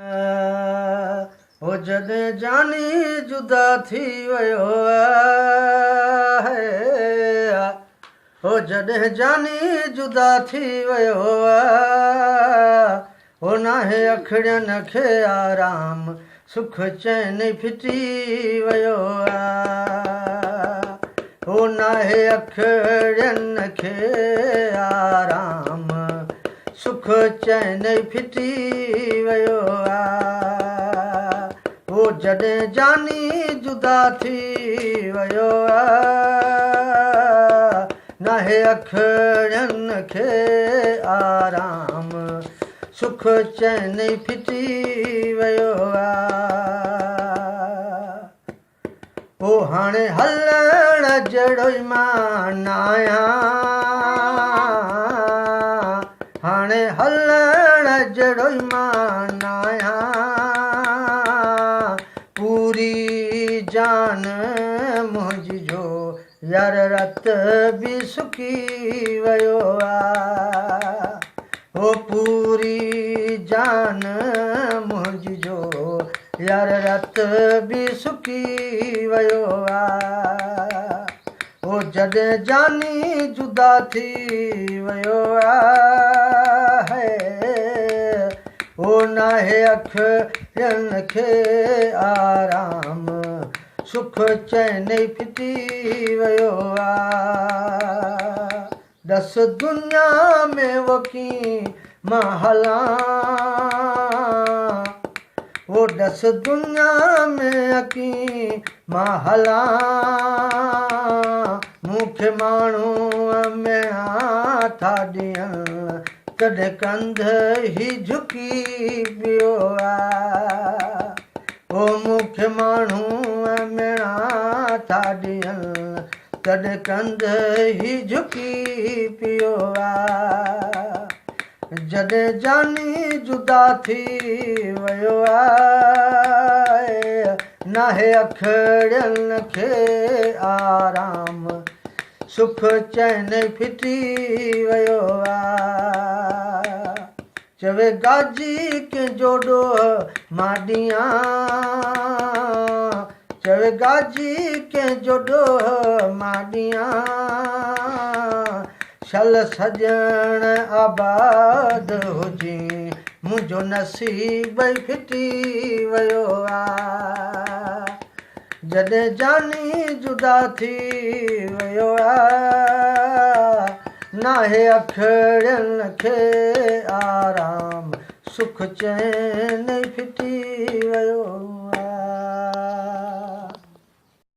हो जॾहिं जानी जुदा थी वियो आहे, हो जॾहिं जानी जुदा थी वियो आहे, हो नाहे अखिड़ियुनि खे आराम सुख चैन फिटी वियो आहे, हो नाहे अखिड़ियुनि खे आराम सुख चैन फिटी वियो आहे, हो जॾहिं जानी जुदा थी वियो आहे, नाहे अखिड़ियुनि खे आराम सुख चैन फिटी वियो आहे, हो हाणे हलण जहिड़ो ई मां न आहियां, हाणे हलण जहिड़ो ई मां न आहियां, पूरी जान मुंहिंजी जो यार रत बि सुकी वियो आहे, हो पूरी जान मुंहिंजी जो यार रत बि सुकी वियो आहे, हो जॾहिं जानी जुदा थी वियो आहे, हो नाहे अखिड़ियुनि खे आराम सुख चैन फिटी वियो आहे, दस दुनिया में वकी मां हलां, वो दस दुनिया में अकी मां हलां, मूंखे माण्हूअ में था ॾियनि तॾहिं कंध ई झुकी पियो आहे, ओ मूंखे माण्हूअ में था ॾियनि तॾहिं कंध ई झुकी पियो आहे, जॾहिं जानी जुदा थी वियो आहे, नाहे अखिड़ियुनि खे आराम सुख चैन फिटी वियो आहे, चवे गाजी कंहिंजो ॾोह मां ॾियां, चवे गाजी कंहिंजो ॾोह मां ॾियां, शल सॼण आबाद हुजे मुंहिंजो नसीब ई फिटी वियो आहे, जॾहिं जानी जुदा थी वियो आहे, नाहे अखिड़ियुनि खे आराम सुख चैन फिटी